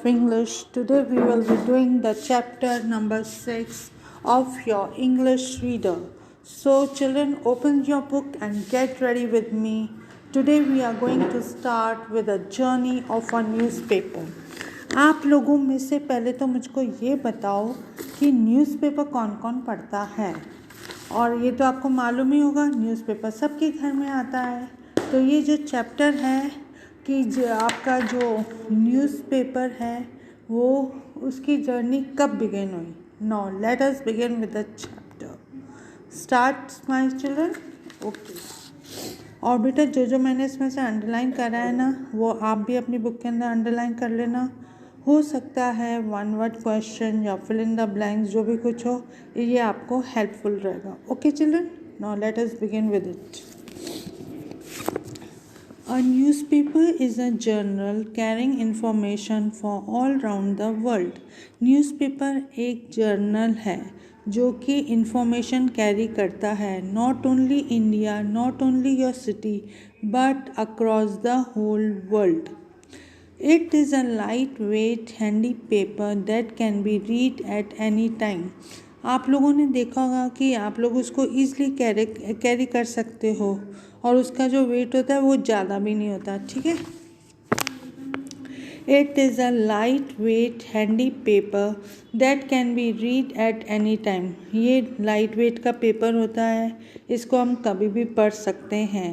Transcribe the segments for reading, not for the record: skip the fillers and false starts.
of English. Today we will be doing the chapter number 6 of your English reader. So children, open your book and get ready with me. Today we are going to start with a journey of a newspaper. आप लोगों में से पहले तो मुझको ये बताओ कि न्यूज़पेपर कौन कौन पढ़ता है। और ये तो आपको मालूम ही होगा, न्यूज़पेपर सबके घर में आता है। तो ये जो चैप्टर है कि जो आपका जो न्यूज़पेपर है वो उसकी जर्नी कब बिगिन हुई। Now let us begin with the chapter. Start my children. Okay. और बेटा जो मैंने इसमें से अंडरलाइन करा है ना, वो आप भी अपनी बुक के अंदर अंडरलाइन कर लेना। हो सकता है वन वर्ड क्वेश्चन या फिल इन द ब्लैंक्स, जो भी कुछ हो, ये आपको हेल्पफुल रहेगा। Okay children, now let us begin with it. A newspaper is a journal carrying information for all round the world. Newspaper एक जर्नल है जो कि इंफॉर्मेशन कैरी करता है, not only India, not only your city, but across the whole world. It is a lightweight handy paper that can be read at any time. आप लोगों ने देखा होगा कि आप लोग उसको ईज़िली कैरी कर सकते हो और उसका जो वेट होता है वो ज़्यादा भी नहीं होता, ठीक है। It is a lightweight handy paper that can be read at any time. ये lightweight का पेपर होता है, इसको हम कभी भी पढ़ सकते हैं।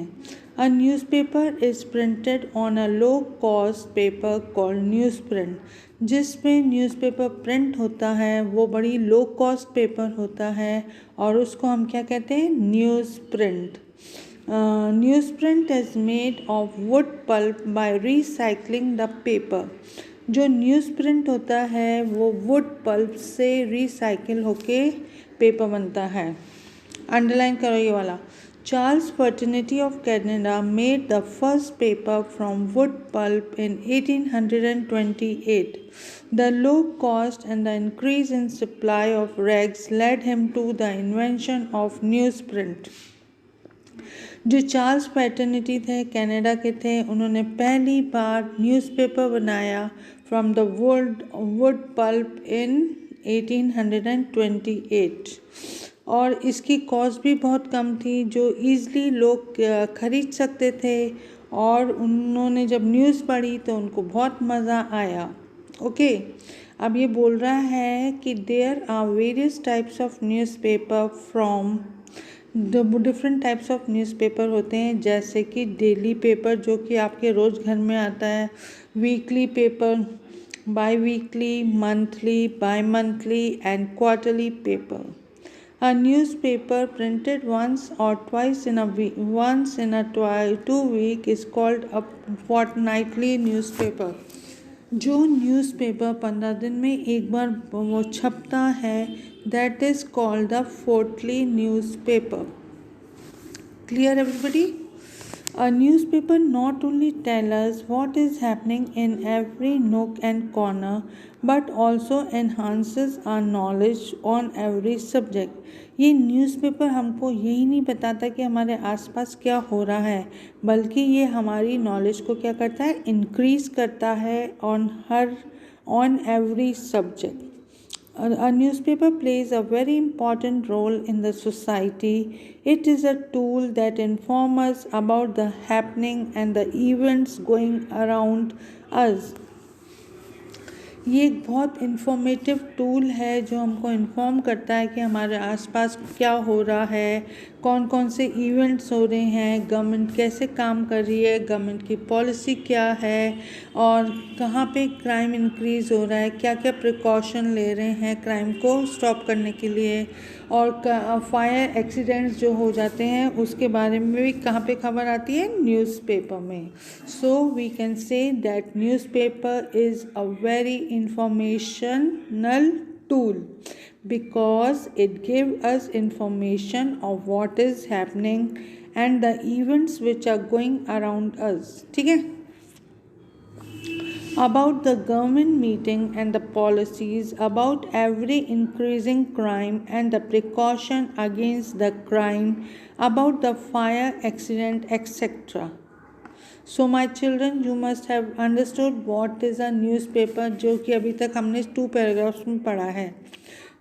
A newspaper is printed on a low-cost paper called newsprint. जिसमें न्यूज़पेपर प्रिंट होता है वो बड़ी लो कॉस्ट पेपर होता है और उसको हम क्या कहते हैं, news print. Newsprint is made of wood pulp by recycling the paper. जो न्यूज़प्रिंट होता है वो वुड पल्प से रिसाइकिल होके पेपर बनता है। अंडरलाइन करो ये वाला। Charles Fraternity of Canada made the first paper from wood pulp in 1828. The low cost and the increase in supply of rags led him to the invention of newsprint. जो Charles paternity थे, Canada के थे, उन्होंने पहली बार newspaper बनाया from the wood pulp इन 1828 और इसकी cost भी बहुत कम थी, जो ईज़िली लोग खरीद सकते थे और उन्होंने जब न्यूज़ पढ़ी तो उनको बहुत मज़ा आया। ओके, अब ये बोल रहा है कि there are various types of newspaper from different types of newspaper होते हैं, जैसे कि डेली पेपर जो कि आपके रोज़ घर में आता है, weekly paper, by weekly, monthly, by monthly and quarterly paper. A newspaper printed once or twice in a week, 2 week is called a fortnightly newspaper. जो न्यूज़पेपर 15 दिन में एक बार वो छपता है, that is called the fortnightly newspaper. Clear everybody? A newspaper not only tells us what is happening in every nook and corner, but also enhances our knowledge on every subject. ये newspaper हमको यही नहीं बताता कि हमारे आसपास क्या हो रहा है, बल्कि ये हमारी नॉलेज को क्या करता है, इंक्रीज़ करता है on every subject. A newspaper plays a very important role in the society. It is a tool that informs us about the happening and the events going around us. ये एक बहुत informative tool है जो हमको inform करता है कि हमारे आसपास क्या हो रहा है, कौन कौन से इवेंट्स हो रहे हैं, गवर्नमेंट कैसे काम कर रही है, गवर्नमेंट की पॉलिसी क्या है और कहाँ पे क्राइम इंक्रीज़ हो रहा है, क्या क्या प्रिकॉशन ले रहे हैं क्राइम को स्टॉप करने के लिए, और फायर एक्सीडेंट्स जो हो जाते हैं उसके बारे में भी कहाँ पे खबर आती है, न्यूज़पेपर में. So we can say that newspaper is a very informational tool because it gives us information of what is happening and the events which are going around us. ठीक है, about the government meeting and the policies, about every increasing crime and the precaution against the crime, about the fire accident, etc. So my children you must have understood what is a newspaper, जो कि अभी तक हमने 2 paragraphs में पढ़ा है।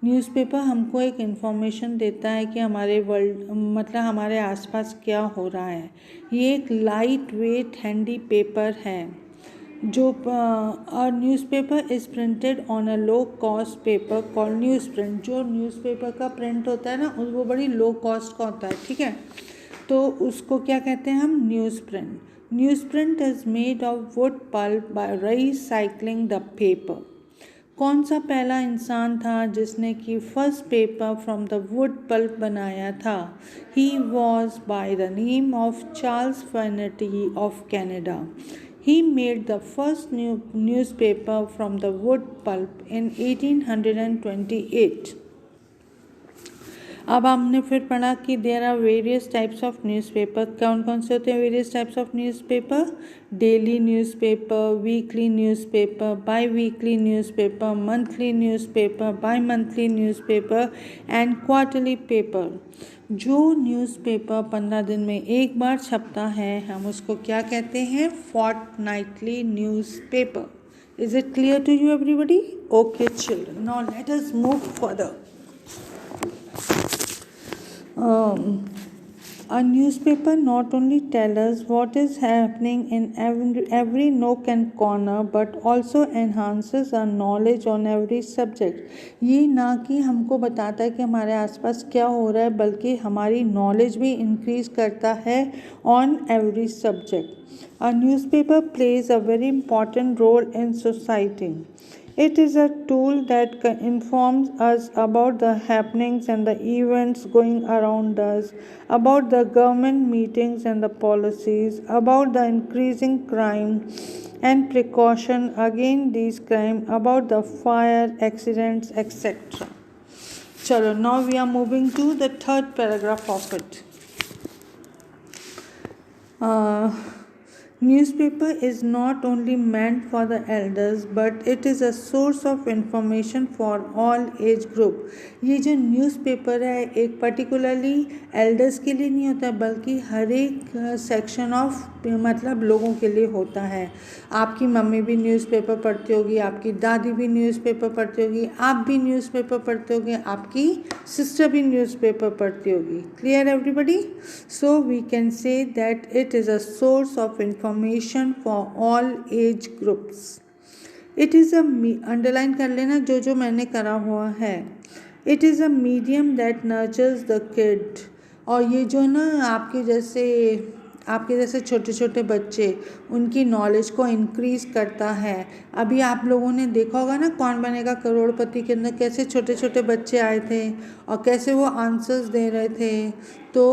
Newspaper हमको एक इन्फॉर्मेशन देता है कि हमारे वर्ल्ड मतलब हमारे आसपास क्या हो रहा है। ये एक लाइट वेट हैंडी पेपर है जो newspaper is printed on a low cost paper called news print. जो न्यूज़पेपर का प्रिंट होता है ना वो बड़ी लो कॉस्ट का होता है, ठीक है, तो उसको क्या कहते हैं हम, news print. News print is made of wood pulp by recycling the paper. कौन सा पहला इंसान था जिसने कि first paper from the wood pulp बनाया था? He was by the name of Charles Fenerty of Canada. He made the first newspaper from the wood pulp in 1828. अब हमने फिर पढ़ा कि there are various types of newspaper. कौन कौन से होते हैं various types of newspaper? Daily newspaper, weekly newspaper, biweekly newspaper, monthly newspaper, bimonthly newspaper and quarterly paper. जो न्यूज़पेपर 15 दिन में एक बार छपता है हम उसको क्या कहते हैं? Fortnightly newspaper. Is it clear to you everybody? Okay children, now let us move further. A newspaper not only tells us what is happening in every nook and corner but also enhances our knowledge on every subject. ये ना कि हमको बताता है कि हमारे आसपास क्या हो रहा है बल्कि हमारी नॉलेज भी इंक्रीज करता है on every subject. A newspaper plays a very important role in society. It is a tool that informs us about the happenings and the events going around us, about the government meetings and the policies, about the increasing crime and precaution against these crime, about the fire, accidents, etc. Chalo, now we are moving to the third paragraph of it. Newspaper is not only meant for the elders but it is a source of information for all age group. ये जो newspaper है एक particularly elders के लिए नहीं होता बल्कि हर एक सेक्शन ऑफ मतलब लोगों के लिए होता है। आपकी मम्मी भी न्यूज़पेपर पढ़ती होगी, आपकी दादी भी न्यूज़पेपर पढ़ती होगी, आप भी न्यूज़पेपर पढ़ते होगे, आपकी सिस्टर भी न्यूज़पेपर पढ़ती होगी। Clear everybody? So we can say that it is a source of information for all age groups. It is a underline कर लेना जो जो मैंने करा हुआ है। It is a medium that nurtures the kid. और ये जो ना आपके जैसे छोटे छोटे बच्चे उनकी नॉलेज को इंक्रीज़ करता है। अभी आप लोगों ने देखा होगा ना कौन बनेगा करोड़पति के अंदर कैसे छोटे छोटे बच्चे आए थे और कैसे वो आंसर्स दे रहे थे, तो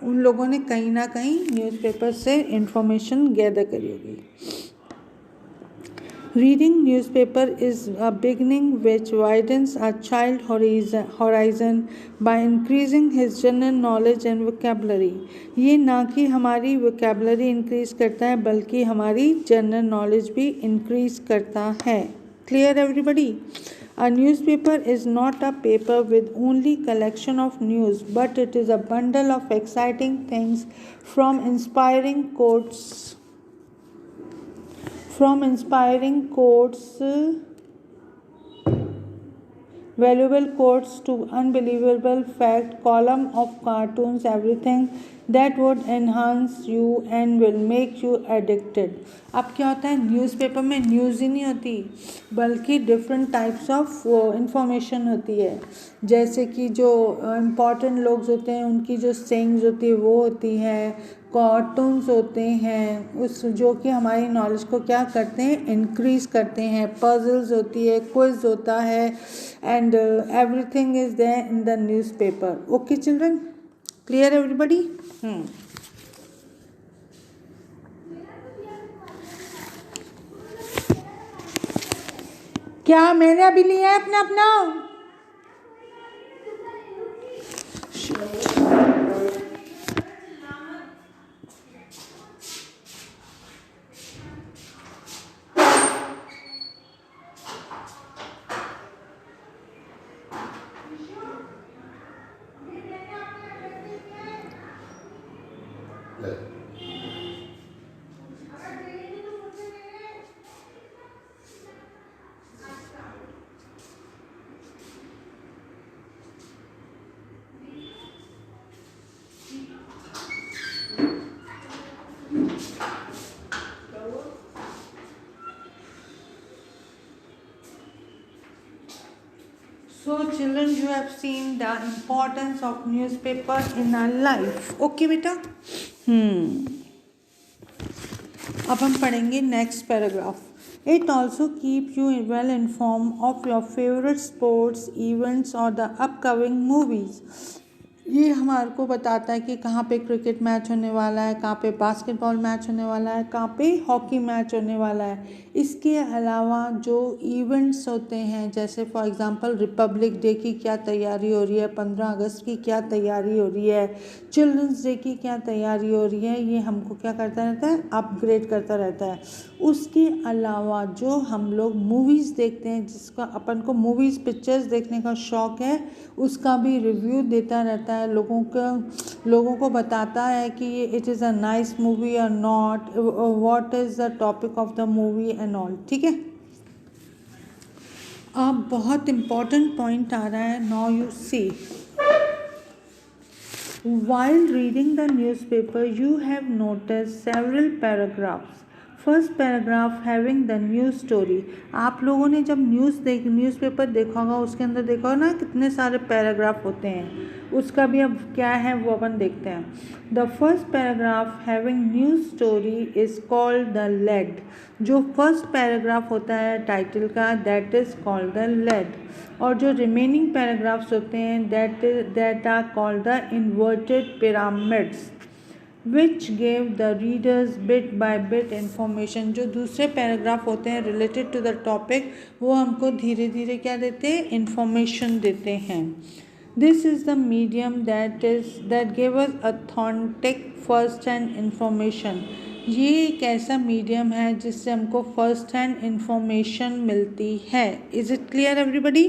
उन लोगों ने कहीं ना कहीं न्यूज़पेपर से इंफॉर्मेशन गैदर करी होगी। Reading newspaper is a beginning which widens a child's horizon by increasing his general knowledge and vocabulary. ये ना कि हमारी vocabulary increase करता है बल्कि हमारी general knowledge भी increase करता है। Clear everybody? A newspaper is not a paper with only collection of news, but it is a bundle of exciting things from inspiring quotes, valuable quotes to unbelievable fact, column of cartoons, everything that would enhance you and will make you addicted. अब क्या होता है newspaper में news ही नहीं होती बल्कि different types of information होती है। जैसे कि जो इम्पॉर्टेंट लोग होते हैं उनकी जो सेइंग्स होती है वो होती है, कार्टून्स होते हैं उस जो कि हमारी नॉलेज को क्या करते हैं इंक्रीज़ करते हैं, पजल्स होती है, क्विज होता है and everything is there in the newspaper. Okay children, clear everybody? क्या मैंने अभी लिया है अपना? So children, you have seen the importance of newspaper in our life. Okay बेटा? अब हम पढ़ेंगे next paragraph. It also keep you well inform of your favourite sports events और द अपकमिंग मूवीज़। ये हमारे को बताता है कि कहाँ पे क्रिकेट मैच होने वाला है, कहाँ पे बास्केटबॉल मैच होने वाला है, कहाँ पे हॉकी मैच होने वाला है। इसके अलावा जो इवेंट्स होते हैं, जैसे फॉर एग्जांपल रिपब्लिक डे की क्या तैयारी हो रही है, 15 अगस्त की क्या तैयारी हो रही है, चिल्ड्रंस डे की क्या तैयारी हो रही है, ये हमको क्या करता रहता है, अपग्रेड करता रहता है। उसके अलावा जो हम लोग मूवीज़ देखते हैं, जिसका अपन को मूवीज़ पिक्चर्स देखने का शौक़ है, उसका भी रिव्यू देता रहता है, लोगों को बताता है कि ये it is a nice movie और not, what is the topic of the movie and all. ठीक है, अब बहुत इम्पॉर्टेंट पॉइंट आ रहा है। Now you see, while reading the newspaper you have noticed several paragraphs. First paragraph having the news story. आप लोगों ने जब न्यूज़पेपर देखा होगा, उसके अंदर देखा होगा ना कितने सारे पैराग्राफ होते हैं, उसका भी अब क्या है वो अपन देखते हैं। The first paragraph having news story is called the lead. जो फर्स्ट पैराग्राफ होता है टाइटल का, that is called the lead. और जो रिमेनिंग पैराग्राफ्स होते हैं that are called the inverted pyramids which gave the readers bit by bit information. जो दूसरे पैराग्राफ होते हैं रिलेटेड टू द टॉपिक, वो हमको धीरे धीरे क्या देते हैं, इंफॉर्मेशन देते हैं। This is the medium that give us authentic first hand information. ये एक ऐसा मीडियम है जिससे हमको फर्स्ट हैंड इंफॉर्मेशन मिलती है। Is it clear everybody?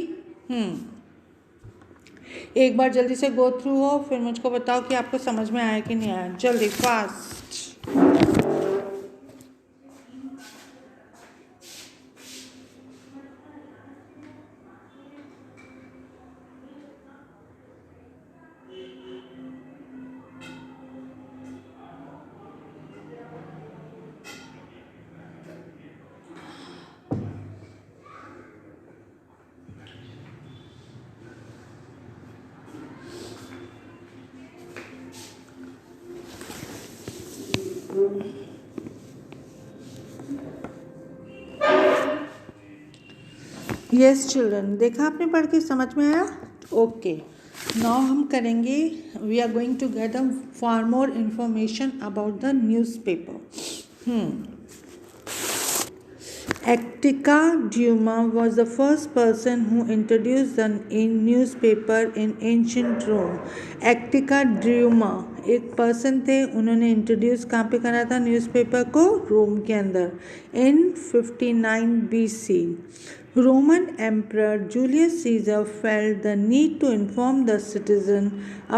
एक बार जल्दी से गो थ्रू हो, फिर मुझको बताओ कि आपको समझ में आया कि नहीं आया। जल्दी, फास्ट। यस चिल्ड्रन, देखा आपने पढ़ के समझ में आया? ओके, नाउ हम करेंगे, we are going to get a far more information about the newspaper. Attica Duma was the first person who introduced the newspaper in ancient Rome. Attica Duma एक पर्सन थे, उन्होंने इंट्रोड्यूस कहाँ पे करा था newspaper को? रोम के अंदर, इन 59 BC. Roman Emperor Julius Caesar felt the need to inform the citizen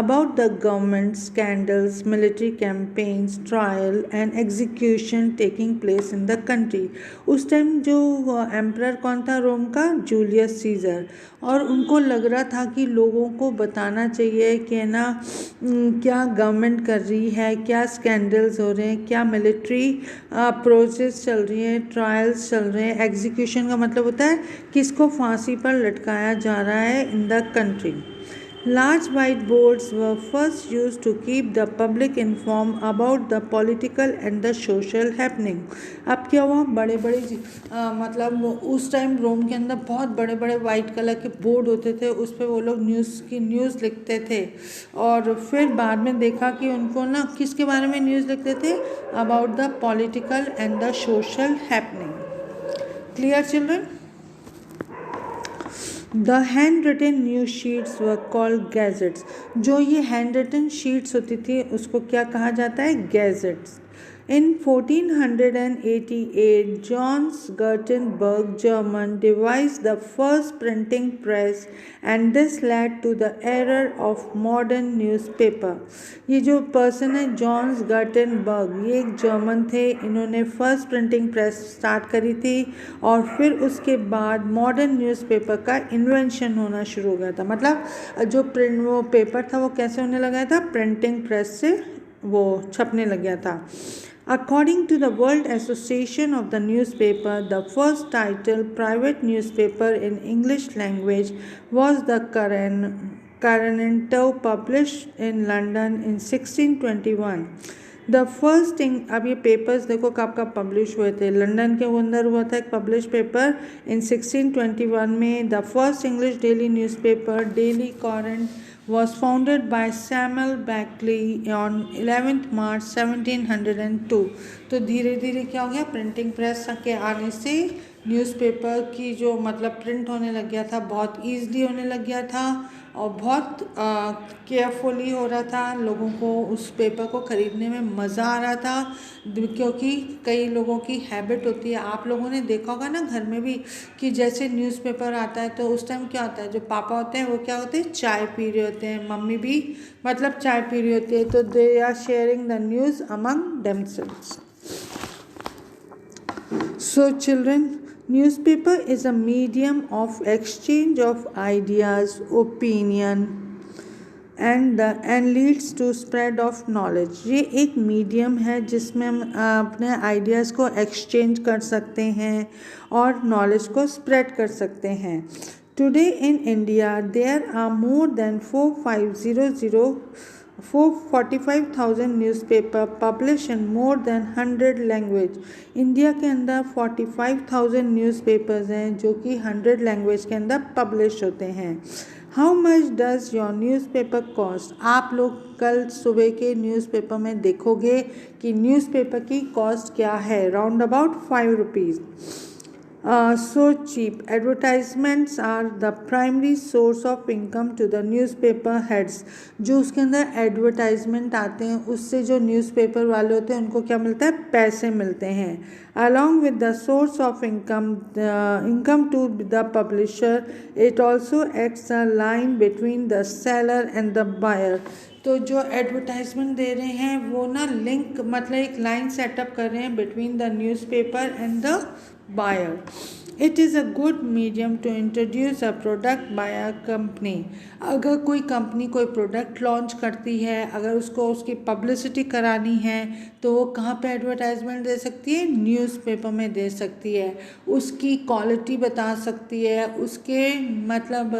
about the government scandals, military campaigns, trial and execution taking place in the country. उस टाइम जो एम्परर कौन था रोम का? Julius Caesar. और उनको लग रहा था कि लोगों को बताना चाहिए कि ना क्या गवर्नमेंट कर रही है, क्या स्कैंडल्स हो रहे हैं, क्या मिलिट्री प्रोसेस चल रही है, ट्रायल्स चल रहे हैं। एग्जीक्यूशन का मतलब होता है किसको फांसी पर लटकाया जा रहा है in the country. Large white boards were first used to keep the public informed about the political and the social happening. अब क्या हुआ, बड़े बड़े मतलब उस टाइम रोम के अंदर बहुत बड़े बड़े वाइट कलर के बोर्ड होते थे, उस पर वो लोग न्यूज़ लिखते थे। और फिर बाद में देखा कि उनको ना किसके बारे में न्यूज़ लिखते थे? About the political and the social happening. Clear children? The handwritten news sheets were called gazettes. जो ये हैंड रिटन शीट्स होती थी उसको क्या कहा जाता है? Gadgets. In 1488, Johannes Gutenberg, German, devised the first printing press, and this led to the era of modern newspaper. ये जो पर्सन है जॉन्स गटनबर्ग, ये एक जर्मन थे, इन्होंने फर्स्ट प्रिंटिंग प्रेस स्टार्ट करी थी और फिर उसके बाद मॉडर्न न्यूज़पेपर का इन्वेंशन होना शुरू हो गया था। मतलब जो वो पेपर था वो कैसे होने लगा था? प्रिंटिंग प्रेस से वो छपने लग गया था। According to the World Association of the Newspaper, the first titled private newspaper in English language was the Coronado, published in London in 1621. The first thing, अब ये पेपर्स देखो कब कब पब्लिश हुए थे, लंदन के अंदर हुआ था एक पब्लिश पेपर इन 1621 में. The first English daily newspaper daily current was founded by Samuel Beckley on 11th March 1702. तो धीरे धीरे क्या हो गया, प्रिंटिंग प्रेस के आने से न्यूज़पेपर की जो मतलब प्रिंट होने लग गया था, बहुत ईजिली होने लग गया था और बहुत केयरफुली हो रहा था. लोगों को उस पेपर को ख़रीदने में मज़ा आ रहा था, क्योंकि कई लोगों की हैबिट होती है, आप लोगों ने देखा होगा ना घर में भी, कि जैसे न्यूज़पेपर आता है तो उस टाइम क्या होता है, जो पापा होते हैं वो क्या होते हैं, चाय पी रहे होते हैं, मम्मी भी मतलब चाय पी रही होती है, तो they are sharing the news among themselves. So children, newspaper is a medium of exchange of ideas, opinion and leads to spread of knowledge. ये एक मीडियम है जिसमें हम अपने आइडियाज़ को एक्सचेंज कर सकते हैं और नॉलेज को स्प्रेड कर सकते हैं. Today in India there are more than 445,000 newspaper published in more than 100 language. India के अंदर 45,000 न्यूज़पेपर्स हैं जो कि 100 लैंग्वेज के अंदर पब्लिश होते हैं. How much does your newspaper cost? आप लोग कल सुबह के न्यूज़पेपर में देखोगे कि न्यूज़पेपर की कॉस्ट क्या है, round about 5 rupees. So cheap. Advertisements are the primary source of income to the newspaper heads. जो उसके अंदर एडवर्टाइजमेंट आते हैं उससे जो न्यूज़पेपर वाले होते हैं उनको क्या मिलता है, पैसे मिलते हैं. Along with the source of income to the publisher, it also acts a line between the seller and the buyer. तो जो एडवर्टाइजमेंट दे रहे हैं वो ना लिंक मतलब एक लाइन सेटअप कर रहे हैं between the newspaper and the buyer. It is a good medium to introduce a product by a company. अगर कोई कंपनी कोई प्रोडक्ट लॉन्च करती है, अगर उसको उसकी पब्लिसिटी करानी है तो वो कहाँ पे एडवर्टाइजमेंट दे सकती है, न्यूज़पेपर में दे सकती है. उसकी क्वालिटी बता सकती है, उसके मतलब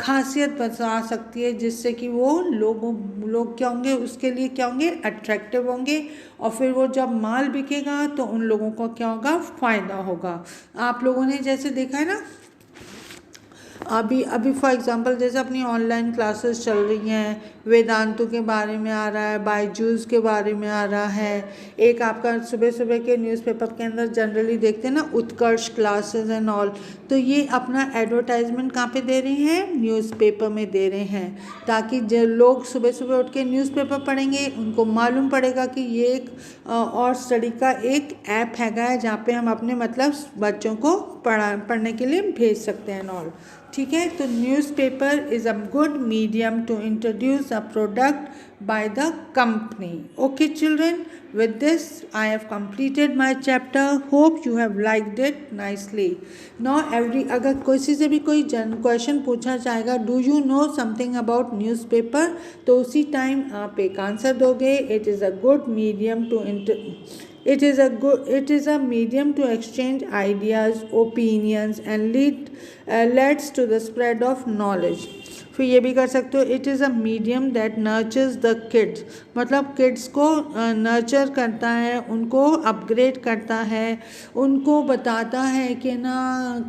खासियत बता सकती है, जिससे कि वो लोग क्या होंगे, उसके लिए क्या होंगे, अट्रैक्टिव होंगे और फिर वो जब माल बिकेगा तो उन लोगों को क्या होगा, फ़ायदा होगा. आप लोगों ने जैसे देखा है ना, अभी फॉर एग्जांपल जैसे अपनी ऑनलाइन क्लासेस चल रही हैं, वेदांतु के बारे में आ रहा है, बायजूस के बारे में आ रहा है. एक आपका सुबह सुबह के न्यूज़पेपर के अंदर जनरली देखते हैं ना, उत्कर्ष क्लासेस एंड ऑल. तो ये अपना एडवर्टाइजमेंट कहाँ पे दे रहे हैं, न्यूज़पेपर में दे रहे हैं, ताकि जो लोग सुबह सुबह उठ के न्यूज़पेपर पढ़ेंगे उनको मालूम पड़ेगा कि ये एक और स्टडी का एक ऐप हैगा जहाँ पे हम अपने मतलब बच्चों को पढ़ने के लिए भेज सकते हैं ऑल. ठीक है, तो newspaper is a good medium to introduce a product by the company. Okay children, with this I have completed my chapter. Hope you have liked it nicely. Now अगर किसी से भी कोई क्वेश्चन पूछा जाएगा, do you know something about newspaper, तो उसी time आप एक आंसर दोगे. It is a good medium to It is a medium to exchange ideas, opinions and leads to the spread of knowledge. फिर ये भी कर सकते हो, it is a medium that nurtures the kids, मतलब किड्स को nurture करता है, उनको अपग्रेड करता है, उनको बताता है कि ना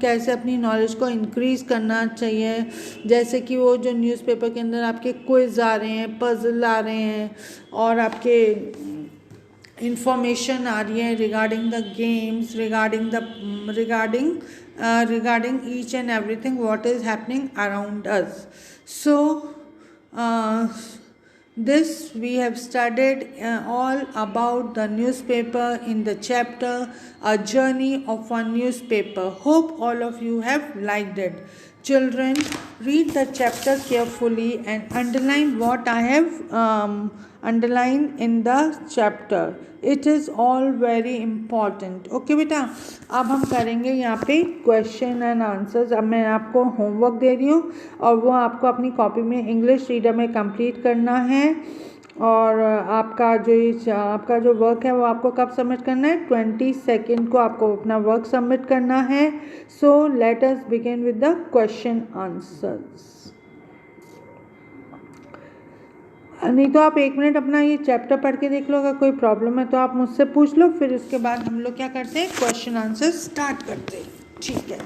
कैसे अपनी नॉलेज को इंक्रीज़ करना चाहिए. जैसे कि वो जो न्यूज़पेपर के अंदर आपके क्विज़ आ रहे हैं, पजल आ रहे हैं और आपके information आ रही है regarding the games, regarding each and everything what is happening around us. So this we have studied all about the newspaper in the chapter A Journey of a Newspaper. Hope all of you have liked it. Children, read the chapter carefully and underline what I have underlined in the chapter. It is all very important. Okay बेटा, अब हम करेंगे यहाँ पे question and answers. अब मैं आपको homework दे रही हूँ और वो आपको अपनी कॉपी में इंग्लिश रीडर में कंप्लीट करना है. और आपका जो वर्क है वो आपको कब सबमिट करना है, 22 को आपको अपना वर्क सबमिट करना है। So let us begin with the question answers. नहीं तो आप 1 मिनट अपना ये चैप्टर पढ़ के देख लो, अगर कोई प्रॉब्लम है तो आप मुझसे पूछ लो, फिर उसके बाद हम लोग क्या करते हैं, क्वेश्चन आंसर स्टार्ट करते हैं, ठीक है।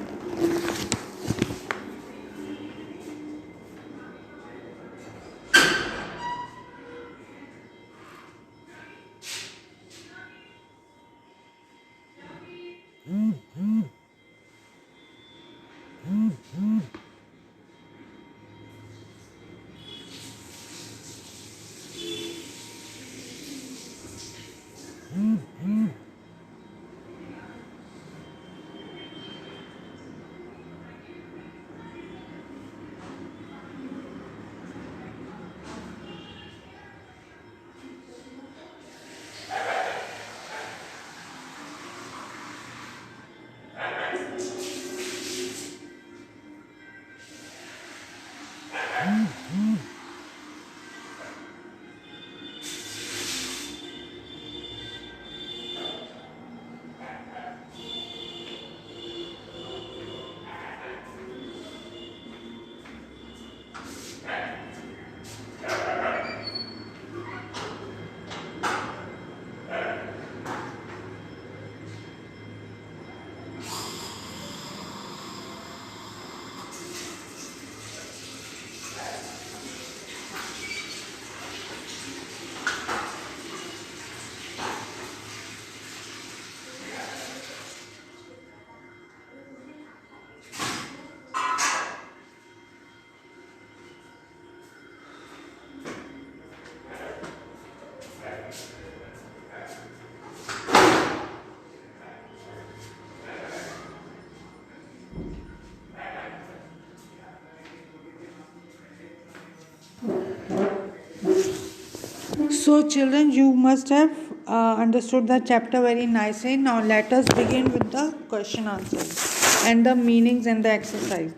So children, you must have understood the chapter very nicely. Now let us begin with the question answers and the meanings and the exercise.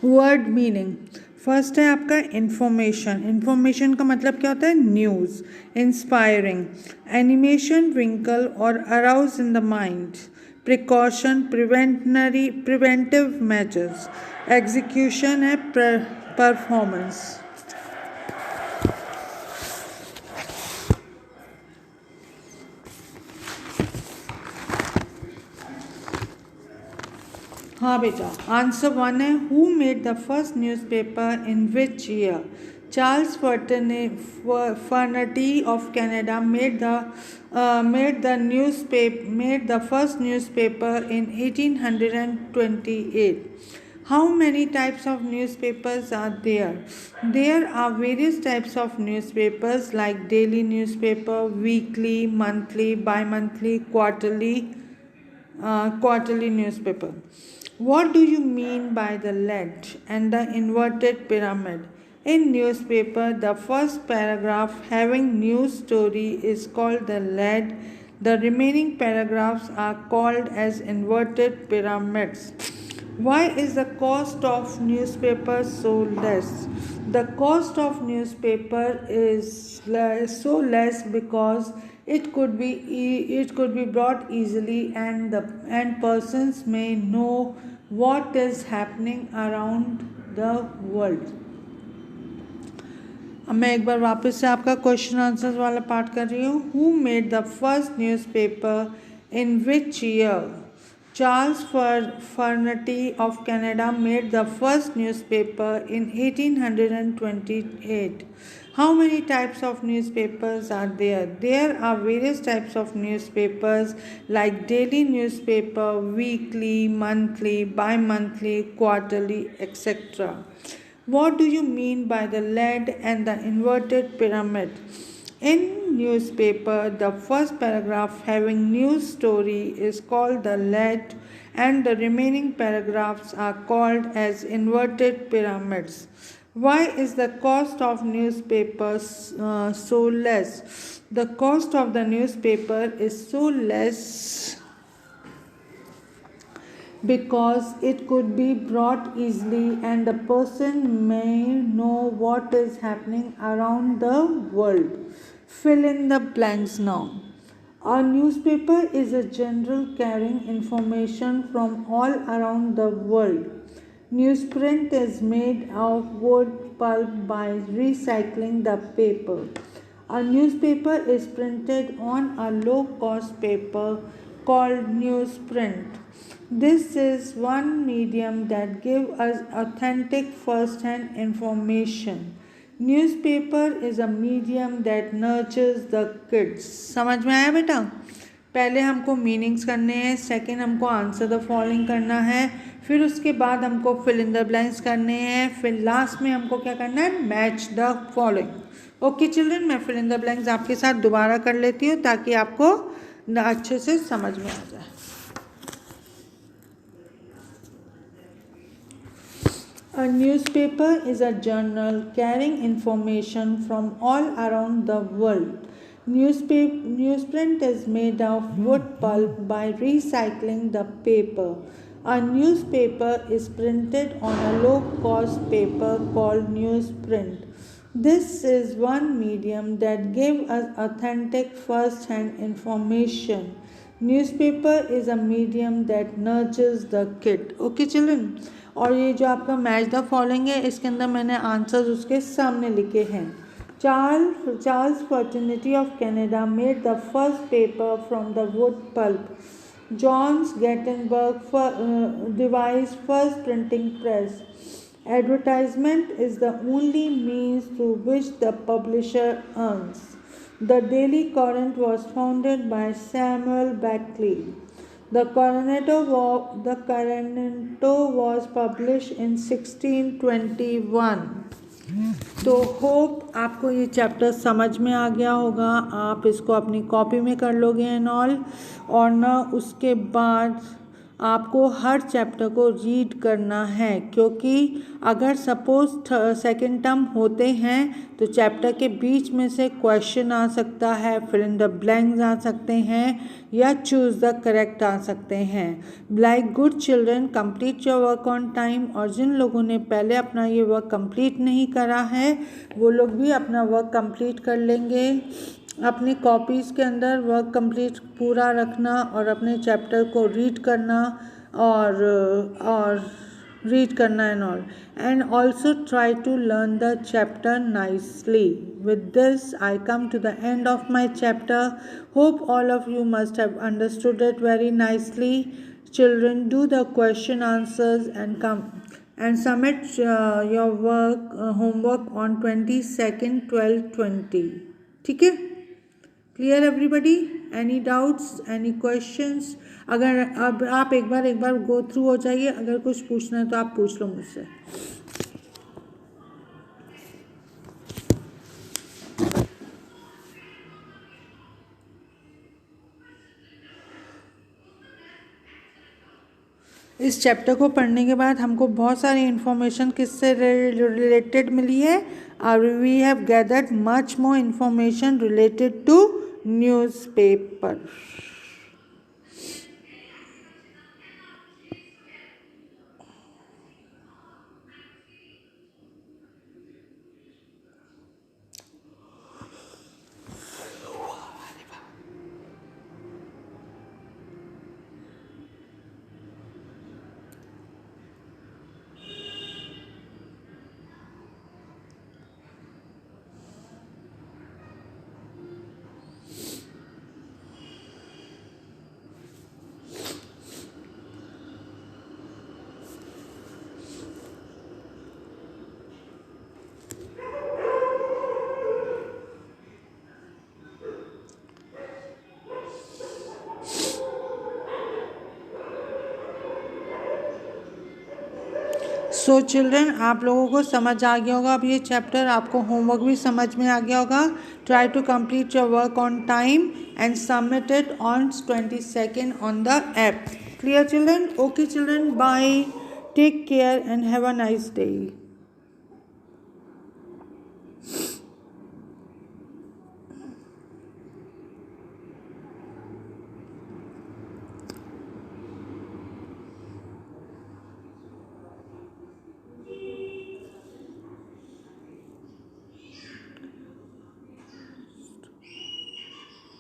Word meaning. First है आपका इंफॉर्मेशन। इंफॉर्मेशन का मतलब क्या होता है, न्यूज़। इंस्पायरिंग, एनिमेशन, विंकल और arouse in the mind. Precaution, preventive measures. Execution है performance. हाँ बेटा, आंसर 1 है, who made the first newspaper in which year? Charles Fenerty of Canada made the first newspaper in 1828. How many types of newspapers are there? There are various types of newspapers like daily newspaper, weekly, monthly, bi-monthly, quarterly newspaper. What do you mean by the lead and the inverted pyramid? In newspaper, the first paragraph having news story is called the lead. The remaining paragraphs are called as inverted pyramids. Why is the cost of newspaper so less? The cost of newspaper is so less because it could be brought easily, and persons may know what is happening around the world. अब मैं एक बार वापस से आपका question answer वाला part कर रही हूँ। Who made the first newspaper in which year? Charles Fernety of Canada made the first newspaper in 1828. How many types of newspapers are there? There are various types of newspapers like daily newspaper, weekly, monthly, bi-monthly, quarterly, etc. What do you mean by the lead and the inverted pyramid? In newspaper, the first paragraph having news story is called the lead, and the remaining paragraphs are called as inverted pyramids. Why is the cost of newspapers so less? The cost of the newspaper is so less because it could be brought easily and the person may know what is happening around the world. Fill in the blanks now. A newspaper is a journal carrying information from all around the world. Newsprint is made of wood pulp by recycling the paper. A newspaper is printed on a low cost paper called newsprint. This is one medium that gives us authentic first hand information. Newspaper is a medium that nurtures the kids. समझ में आया बेटा? पहले हमको meanings करने हैं, second हमको answer the following करना है, फिर उसके बाद हमको फिल इन द ब्लैंक्स करने हैं, फिर लास्ट में हमको क्या करना है, match the following. Okay children, मैं फिल इन द ब्लैंक्स आपके साथ दोबारा कर लेती हूँ ताकि आपको अच्छे से समझ में आ जाए। A newspaper is a journal carrying information from all around the world. Newsprint is made of wood pulp by recycling the paper. A newspaper is printed on a low-cost paper called newsprint. This is one medium that gives us authentic first-hand information. Newspaper is a medium that nurtures the kid. Okay children? और ये जो आपका match the following है, इसके अंदर मैंने answers उसके सामने लिखे हैं। चार्ल्स फर्टिनिटी of Canada made the first paper from the wood pulp. Johannes Gutenberg devised first printing press. Advertisement is the only means through which the publisher earns. The Daily Courant was founded by Samuel Beckley. The Coronado was published in 1621. तो hope आपको ये chapter समझ में आ गया होगा। आप इसको अपनी कॉपी में कर लोगे एंड ऑल, और ना उसके बाद आपको हर चैप्टर को रीड करना है, क्योंकि अगर सपोज सेकेंड टर्म होते हैं तो चैप्टर के बीच में से क्वेश्चन आ सकता है, फिल इन द ब्लैंक्स आ सकते हैं या चूज द करेक्ट आ सकते हैं। Like good children, complete your work on time. और जिन लोगों ने पहले अपना ये वर्क कंप्लीट नहीं करा है वो लोग भी अपना वर्क कंप्लीट कर लेंगे। अपनी कॉपीज़ के अंदर वर्क कंप्लीट पूरा रखना और अपने चैप्टर को रीड करना और रीड करना and all, and also try to learn the chapter nicely. With this I come to the end of my chapter. Hope all of you must have understood it very nicely. Children, do the question answers and submit your homework on 22nd 12/20. ठीक है? Clear everybody? Any doubts? Any questions? अगर अब आप एक बार go through हो जाइए, अगर कुछ पूछना है तो आप पूछ लो मुझसे। इस चैप्टर को पढ़ने के बाद हमको बहुत सारी इन्फॉर्मेशन किससे रिलेटेड मिली है? We have gathered much more information related to newspaper. So children, आप लोगों को समझ आ गया होगा अब ये चैप्टर, आपको होमवर्क भी समझ में आ गया होगा। Try to complete your work on time and submit it on 22nd on the app. Clear children? Okay children, bye, take care and have a nice day.